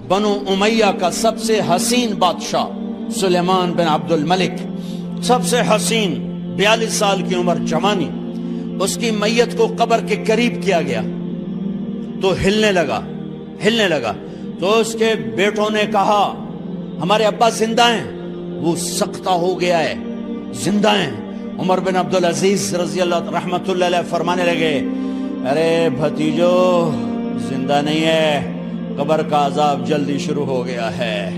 بنو امیہ کا سب سے حسین بادشاہ سلیمان بن عبد الملک، سب سے حسین، 42 سال کی عمر، جوانی، اس کی میت کو قبر کے قریب کیا گیا تو ہلنے لگا تو اس کے بیٹوں نے کہا ہمارے ابا زندہ ہیں، وہ سختہ ہو گیا ہے، زندہ ہیں۔ عمر بن عبدالعزیز رضی اللہ رحمت اللہ علیہ فرمانے لگے ارے بھتیجو زندہ نہیں ہے، قبر کا عذاب جلدی شروع ہو گیا ہے،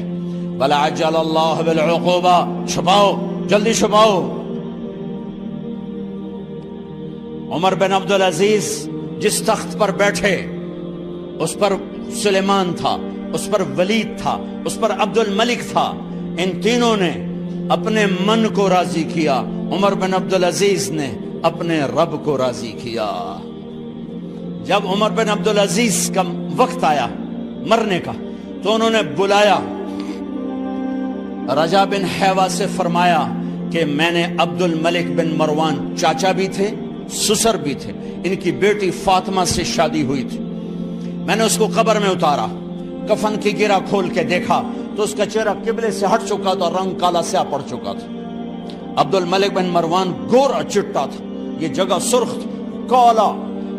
بل عجل اللہ بالعقوبہ، چھپاؤ، جلدی چھپاؤ۔ عمر بن عبدالعزیز جس تخت پر بیٹھے اس پر سلیمان تھا، اس پر ولید تھا، اس پر عبد الملک تھا، ان تینوں نے اپنے من کو راضی کیا، عمر بن عبدالعزیز نے اپنے رب کو راضی کیا۔ جب عمر بن عبدالعزیز کا وقت آیا مرنے کا تو انہوں نے بلایا رجا بن حیوہ سے، فرمایا کہ میں نے عبد الملک بن مروان، چاچا بھی تھے سسر بھی تھے، ان کی بیٹی فاطمہ سے شادی ہوئی تھی، میں نے اس کو قبر میں اتارا، کفن کی گرہ کھول کے دیکھا تو اس کا چہرہ قبلے سے ہٹ چکا تھا، رنگ کالا سیاہ پڑ چکا تھا۔ عبد الملک بن مروان گورا چٹا تھا، یہ جگہ سرخ تھی، کالا۔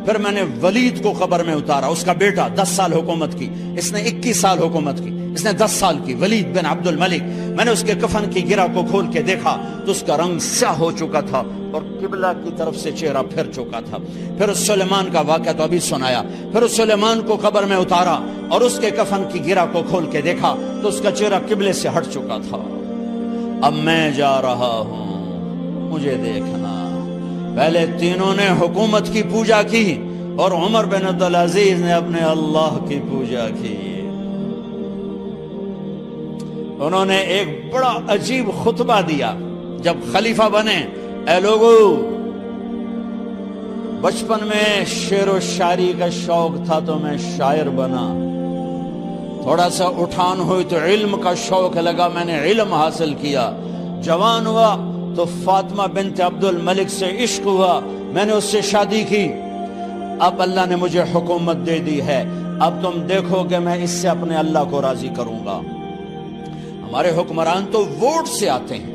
پھر میں نے ولید کو قبر میں اتارا، اس کا بیٹا 10 سال حکومت کی، اس نے 21 سال حکومت کی، اس نے 10 سال کی، ولید بن عبد الملک۔ میں نے اس کے کفن کی گرہ کو کھول کے دیکھا تو اس کا رنگ سیاہ ہو چکا تھا اور قبلہ کی طرف سے چہرہ پھر چکا تھا۔ پھر اس سلیمان کا واقعہ تو ابھی سنایا، پھر اس سلیمان کو قبر میں اتارا اور اس کے کفن کی گرہ کو کھول کے دیکھا تو اس کا چہرہ قبلے سے ہٹ چکا تھا۔ اب میں جا رہا ہوں، مجھے دیکھنا۔ پہلے تینوں نے حکومت کی پوجا کی اور عمر بن عبدالعزیز نے اپنے اللہ کی پوجا کی۔ انہوں نے ایک بڑا عجیب خطبہ دیا جب خلیفہ بنے، اے لوگو، بچپن میں شعر و شاعری کا شوق تھا تو میں شاعر بنا، تھوڑا سا اٹھان ہوئی تو علم کا شوق لگا، میں نے علم حاصل کیا، جوان ہوا تو فاطمہ بنت عبد الملک سے عشق ہوا، میں نے اس سے شادی کی، اب اللہ نے مجھے حکومت دے دی ہے، اب تم دیکھو کہ میں اس سے اپنے اللہ کو راضی کروں گا۔ ہمارے حکمران تو ووٹ سے آتے ہیں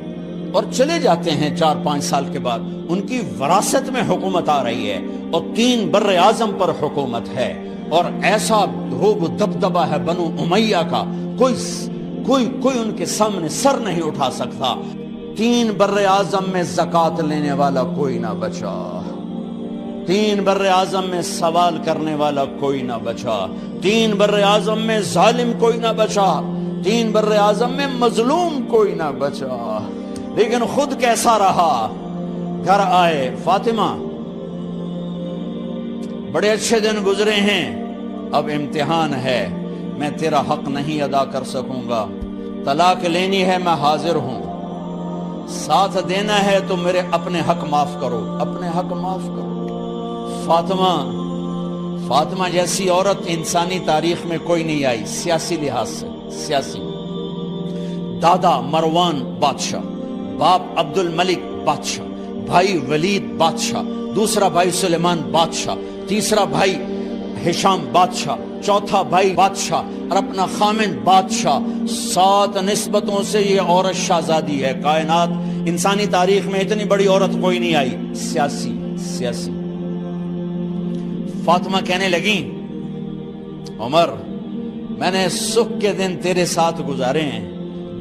اور چلے جاتے ہیں 4-5 سال کے بعد، ان کی وراثت میں حکومت آ رہی ہے اور 3 بر اعظم پر حکومت ہے، اور ایسا روب دبدبہ ہے بنو امیہ کا، کوئی ان کے سامنے سر نہیں اٹھا سکتا۔ 3 بر اعظم میں زکوٰۃ لینے والا کوئی نہ بچا، 3 بر اعظم میں سوال کرنے والا کوئی نہ بچا، 3 بر اعظم میں ظالم کوئی نہ بچا، 3 بر اعظم میں مظلوم کوئی نہ بچا۔ لیکن خود کیسا رہا؟ گھر آئے، فاطمہ بڑے اچھے دن گزرے ہیں، اب امتحان ہے، میں تیرا حق نہیں ادا کر سکوں گا، طلاق لینی ہے میں حاضر ہوں، ساتھ دینا ہے تو میرے اپنے حق معاف کرو، اپنے حق معاف کرو۔ فاطمہ جیسی عورت انسانی تاریخ میں کوئی نہیں آئی، سیاسی لحاظ سے، سیاسی۔ دادا مروان بادشاہ، باپ عبد الملک بادشاہ، بھائی ولید بادشاہ، دوسرا بھائی سلیمان بادشاہ، تیسرا بھائی ہشام بادشاہ، چوتھا بھائی بادشاہ اور اپنا خامن بادشاہ، 7 نسبتوں سے یہ عورت شہزادی ہے۔ کائنات انسانی تاریخ میں اتنی بڑی عورت کوئی نہیں آئی، سیاسی۔ فاطمہ کہنے لگیں عمر، میں نے سکھ کے دن تیرے ساتھ گزارے ہیں،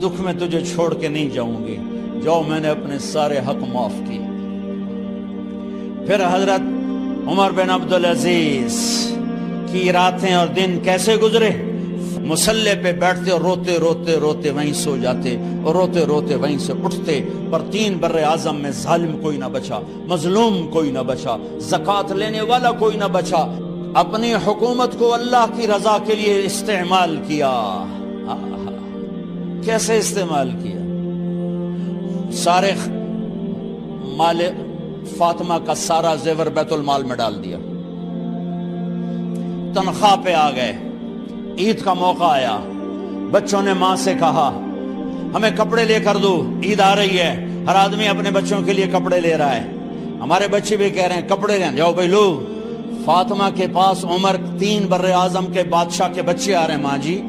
دکھ میں تجھے چھوڑ کے نہیں جاؤں گی، جو میں نے اپنے سارے حق معاف کیے۔ پھر حضرت عمر بن عبدالعزیز کی راتیں اور دن کیسے گزرے؟ مسلح پہ بیٹھتے اور روتے وہیں سو جاتے اور روتے وہیں سے اٹھتے، پر 3 بر اعظم میں ظالم کوئی نہ بچا، مظلوم کوئی نہ بچا، زکوٰۃ لینے والا کوئی نہ بچا، اپنی حکومت کو اللہ کی رضا کے لیے استعمال کیا۔ کیسے استعمال کیا؟ سارے مال فاطمہ کا سارا زیور بیت المال میں ڈال دیا، تنخواہ پہ آ گئے، عید کا موقع آیا، بچوں نے ماں سے کہا ہمیں کپڑے لے کر دو، عید آ رہی ہے، ہر آدمی اپنے بچوں کے لیے کپڑے لے رہا ہے، ہمارے بچے بھی کہہ رہے ہیں کپڑے لیں، جاؤ بھائی لو۔ فاطمہ کے پاس عمر 3 بر اعظم کے بادشاہ کے بچے آ رہے ہیں، ماں جی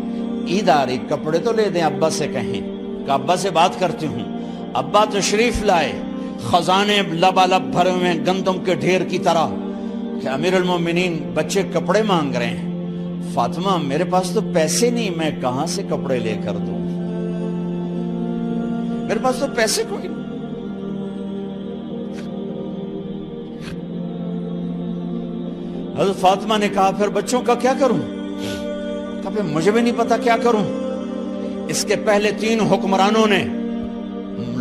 عید آ رہی، کپڑے تو لے دیں، ابا سے کہیں کہ ابا سے بات کرتی ہوں۔ ابا تشریف لائے، خزانے لبالب بھرے ہوئے ہیں گندم کے ڈھیر کی طرح، کہ امیر المومنین بچے کپڑے مانگ رہے ہیں۔ فاطمہ میرے پاس تو پیسے نہیں، میں کہاں سے کپڑے لے کر دوں، میرے پاس تو پیسے کوئی نہیں۔ حضرت فاطمہ نے کہا پھر بچوں کا کیا کروں؟ کہا پھر مجھے بھی نہیں پتا کیا کروں۔ اس کے پہلے 3 حکمرانوں نے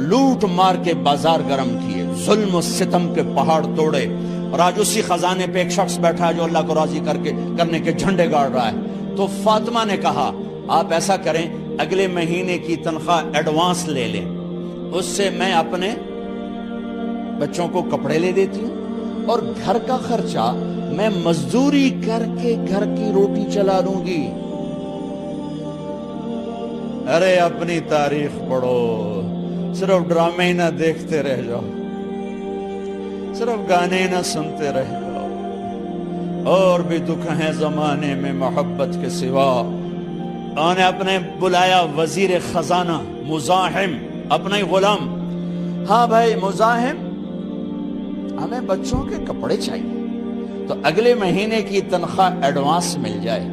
لوٹ مار کے بازار گرم کیے، ظلم و ستم کے پہاڑ توڑے، اور آج اسی خزانے پہ ایک شخص بیٹھا ہے جو اللہ کو راضی کرنے کے جھنڈے گاڑ رہا ہے۔ تو فاطمہ نے کہا آپ ایسا کریں، اگلے مہینے کی تنخواہ ایڈوانس لے لیں، اس سے میں اپنے بچوں کو کپڑے لے دیتی ہوں، اور گھر کا خرچہ میں مزدوری کر کے گھر کی روٹی چلا دوں گی۔ ارے اپنی تاریخ پڑھو، صرف ڈرامے ہی نہ دیکھتے رہ جاؤ، صرف گانے ہی نہ سنتے رہ جاؤ، اور بھی دکھ ہیں زمانے میں محبت کے سوا۔ انہوں نے اپنے بلایا وزیر خزانہ مزاحم، اپنا ہی غلام، ہاں بھائی مزاحم ہمیں بچوں کے کپڑے چاہیے، تو اگلے مہینے کی تنخواہ ایڈوانس مل جائے۔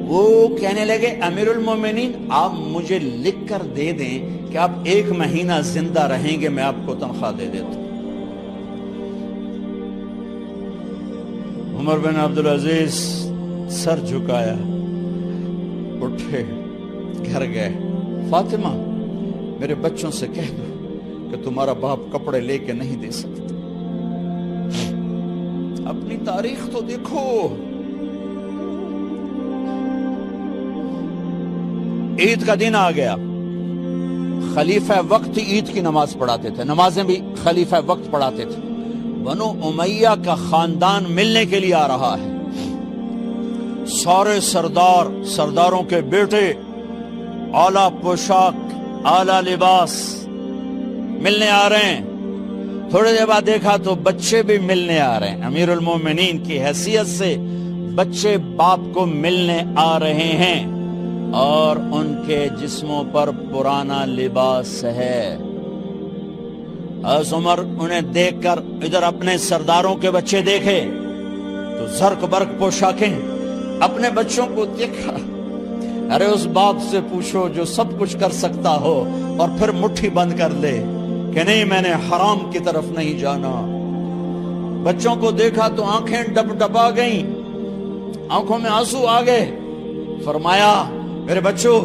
وہ کہنے لگے امیر المومنین آپ مجھے لکھ کر دے دیں کہ آپ 1 مہینہ زندہ رہیں گے، میں آپ کو تنخواہ دے دیتا ہوں۔ عمر بن عبدالعزیز سر جھکایا، اٹھے، گھر گئے، فاطمہ میرے بچوں سے کہہ دو کہ تمہارا باپ کپڑے لے کے نہیں دے سکتا۔ اپنی تاریخ تو دیکھو، عید کا دن آ گیا، خلیفہ وقت عید کی نماز پڑھاتے تھے، نمازیں بھی خلیفہ وقت پڑھاتے تھے۔ بنو امیہ کا خاندان ملنے کے لیے آ رہا ہے، سارے سرداروں کے بیٹے اعلیٰ پوشاک، اعلیٰ لباس ملنے آ رہے ہیں۔ تھوڑے دیر بعد دیکھا تو بچے بھی ملنے آ رہے ہیں، امیر المومنین کی حیثیت سے بچے باپ کو ملنے آ رہے ہیں، اور ان کے جسموں پر پرانا لباس ہے۔ حضرت عمر انہیں دیکھ کر ادھر اپنے سرداروں کے بچے دیکھے تو زرق برق پوشاکیں، اپنے بچوں کو دیکھا۔ ارے اس باپ سے پوچھو جو سب کچھ کر سکتا ہو اور پھر مٹھی بند کر لے کہ نہیں میں نے حرام کی طرف نہیں جانا۔ بچوں کو دیکھا تو آنکھیں ڈب ڈبا گئیں، آنکھوں میں آنسو آ گئے۔ فرمایا میرے بچوں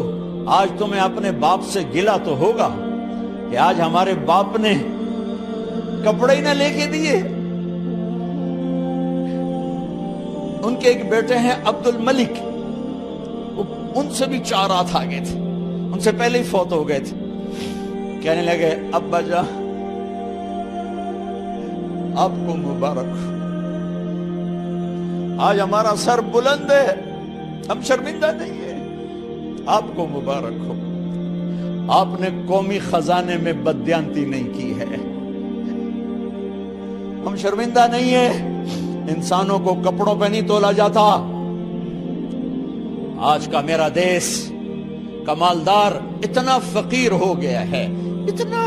آج تمہیں اپنے باپ سے گلہ تو ہوگا کہ آج ہمارے باپ نے کپڑے ہی نہ لے کے دیے۔ ان کے ایک بیٹے ہیں عبد الملک، ان سے بھی 4 ہاتھ آگے تھے، ان سے پہلے ہی فوت ہو گئے تھے۔ کہنے لگے ابا جان آپ کو مبارک ہو، آج ہمارا سر بلند ہے، ہم شرمندہ نہیں ہیں، آپ کو مبارک ہو، آپ نے قومی خزانے میں بددیانتی نہیں کی ہے، ہم شرمندہ نہیں ہیں، انسانوں کو کپڑوں پہ نہیں تولا جاتا۔ آج کا میرا دیس کا مالدار اتنا فقیر ہو گیا ہے، اتنا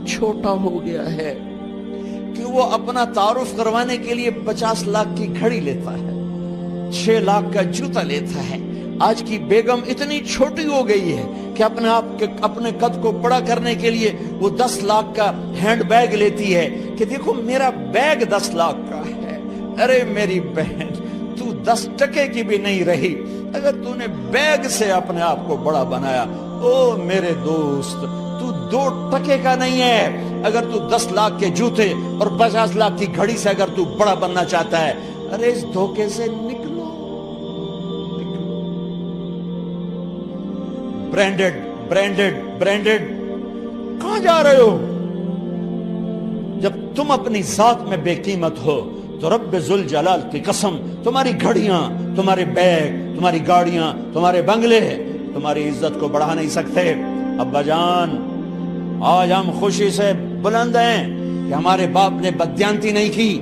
چھوٹا ہو گیا ہے کہ وہ اپنا تعارف کروانے کے لیے 50 لاکھ کی گھڑی لیتا ہے، 6 لاکھ کا جوتا لیتا ہے۔ آج کی بیگم اتنی چھوٹی ہو گئی ہے کہ اپنے قد کو بڑا کرنے کے لیے وہ 10 لاکھ کا ہینڈ بیگ لیتی ہے کہ دیکھو میرا بیگ 10 لاکھ کا ہے۔ ارے میری بہن تو 10 ٹکے کی بھی نہیں رہی اگر تو نے بیگ سے اپنے آپ کو بڑا بنایا۔ او میرے دوست تو 2 ٹکے کا نہیں ہے اگر تو 10 لاکھ کے جوتے اور 50 لاکھ کی گھڑی سے اگر تو بڑا بننا چاہتا ہے۔ ارے اس دھوکے سے نکلو۔ برینڈڈ کہاں جا رہے ہو؟ جب تم اپنی ذات میں بے قیمت ہو تو رب ذوالجلال کی قسم تمہاری گھڑیاں، تمہارے بیگ، تمہاری گاڑیاں، تمہارے بنگلے تمہاری عزت کو بڑھا نہیں سکتے۔ ابا جان آج ہم خوشی سے بلند ہیں کہ ہمارے باپ نے بددیانتی نہیں کی۔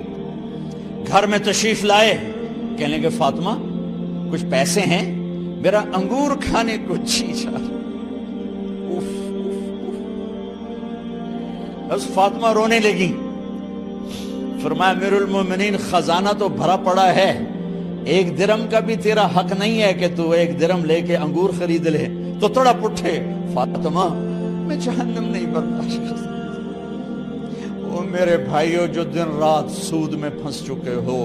گھر میں تشریف لائے، کہنے لگے فاطمہ کچھ پیسے ہیں؟ میرا انگور کھانے کو جی چاہ رہا۔ بس فاطمہ رونے لگی۔ فرمایا امیر المومنین خزانہ تو بھرا پڑا ہے، 1 درم کا بھی تیرا حق نہیں ہے کہ تو 1 درم لے کے انگور خرید لے۔ تو تڑپ اٹھے، فاطمہ میں جہنم نہیں برداشت کر سکتا۔ او میرے بھائیو، جو دن رات سود میں پھنس چکے ہو،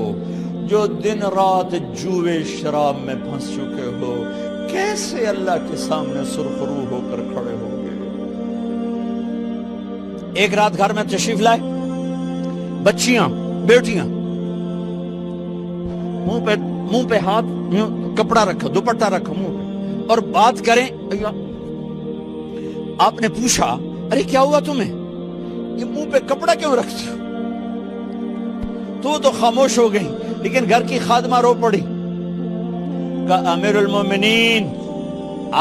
جو دن رات جوے شراب میں پھنس چکے ہو، کیسے اللہ کے سامنے سرخرو ہو کر کھڑے ہو گے؟ ایک رات گھر میں تشریف لائے، بچیاں بیٹیاں، منہ پہ ہاتھ، کپڑا رکھو، دوپٹہ رکھو منہ پہ، اور بات کریں۔ آپ نے پوچھا ارے کیا ہوا تمہیں، یہ منہ پہ کپڑا کیوں رکھتی ہو؟ تو خاموش ہو گئی، لیکن گھر کی خادمہ رو پڑی۔ کہا امیر المومنین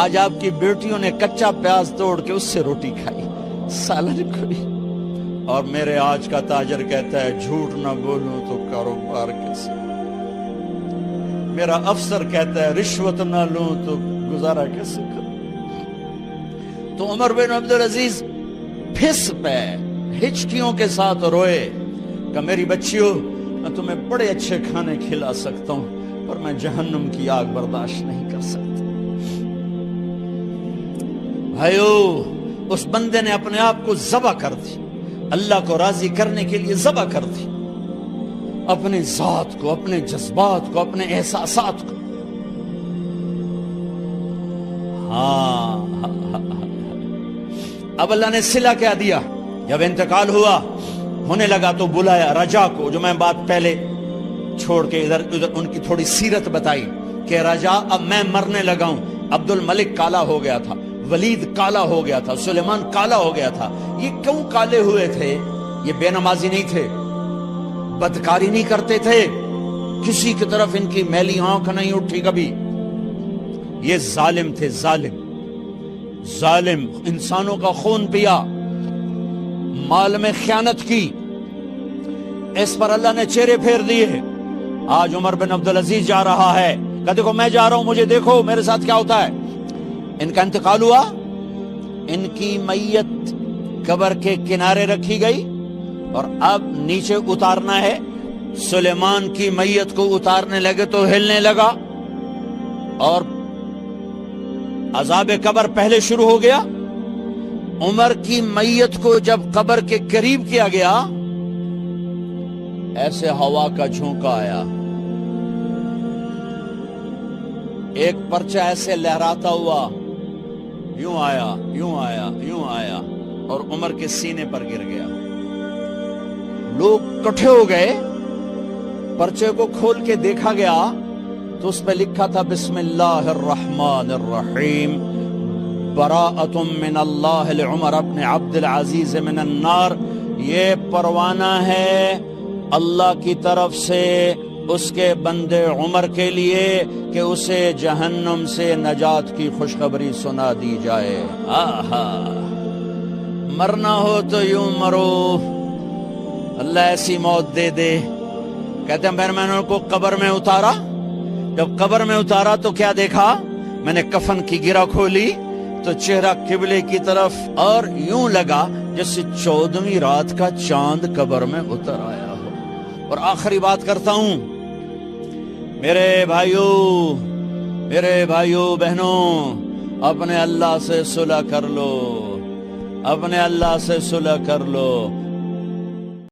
آج آپ کی بیٹیوں نے کچا پیاز توڑ کے اس سے روٹی کھائی، سالن کھائی، اور میرے آج کا تاجر کہتا ہے جھوٹ نہ بولوں تو کاروبار کیسے، میرا افسر کہتا ہے رشوت نہ لوں تو گزارا کیسے کروں۔ تو عمر بن عبدالعزیز پھس پہ ہچکیوں کے ساتھ روئے کہ میری بچیوں میں تمہیں بڑے اچھے کھانے کھلا سکتا ہوں، پر میں جہنم کی آگ برداشت نہیں کر سکتا۔ بھائیو، اس بندے نے اپنے آپ کو ذبح کر دی، اللہ کو راضی کرنے کے لیے ذبح کر دی، اپنے ذات کو، اپنے جذبات کو، اپنے احساسات کو۔ اب اللہ نے صلہ کیا دیا، جب انتقال ہوا ہونے لگا تو بلایا رجا کو، جو میں بات پہلے چھوڑ کے ادھر ان کی تھوڑی سیرت بتائی کہ رجا اب میں مرنے لگا ہوں۔ عبد الملک کالا ہو گیا تھا، ولید کالا ہو گیا تھا، سلیمان کالا ہو گیا تھا۔ یہ کیوں کالے ہوئے تھے؟ یہ بے نمازی نہیں تھے، بدکاری نہیں کرتے تھے، کسی کی طرف ان کی میلی آنکھ نہیں اٹھی کبھی۔ یہ ظالم تھے، ظالم، انسانوں کا خون پیا، مال میں خیانت کی، اس پر اللہ نے چہرے پھیر دیے۔ آج عمر بن عبدالعزیز جا رہا ہے کہ دیکھو میں جا رہا ہوں، مجھے دیکھو میرے ساتھ کیا ہوتا ہے۔ ان کا انتقال ہوا، ان کی میت قبر کے کنارے رکھی گئی، اور اب نیچے اتارنا ہے۔ سلیمان کی میت کو اتارنے لگے تو ہلنے لگا، اور عذاب قبر پہلے شروع ہو گیا۔ عمر کی میت کو جب قبر کے قریب کیا گیا، ایسے ہوا کا جھونکا آیا، ایک پرچہ ایسے لہراتا ہوا یوں آیا، یوں آیا، یوں آیا، اور عمر کے سینے پر گر گیا۔ لوگ کٹھے ہو گئے، پرچے کو کھول کے دیکھا گیا تو اس پہ لکھا تھا بسم اللہ الرحمن الرحیم، براءۃ من اللہ لعمر ابن عبد العزیز من النار۔ یہ پروانہ ہے اللہ کی طرف سے اس کے بندے عمر کے لیے کہ اسے جہنم سے نجات کی خوشخبری سنا دی جائے۔ آہا، مرنا ہو تو یوں مرو، اللہ ایسی موت دے دے۔ کہتے ہیں پھر میں نے ان کو قبر میں اتارا، جب قبر میں اتارا تو کیا دیکھا؟ میں نے کفن کی گرہ کھولی تو چہرہ قبلے کی طرف، اور یوں لگا جیسے 14ویں رات کا چاند قبر میں اتر آیا ہو۔ اور آخری بات کرتا ہوں، میرے بھائیوں بہنوں، اپنے اللہ سے صلح کر لو، اپنے اللہ سے صلح کر لو۔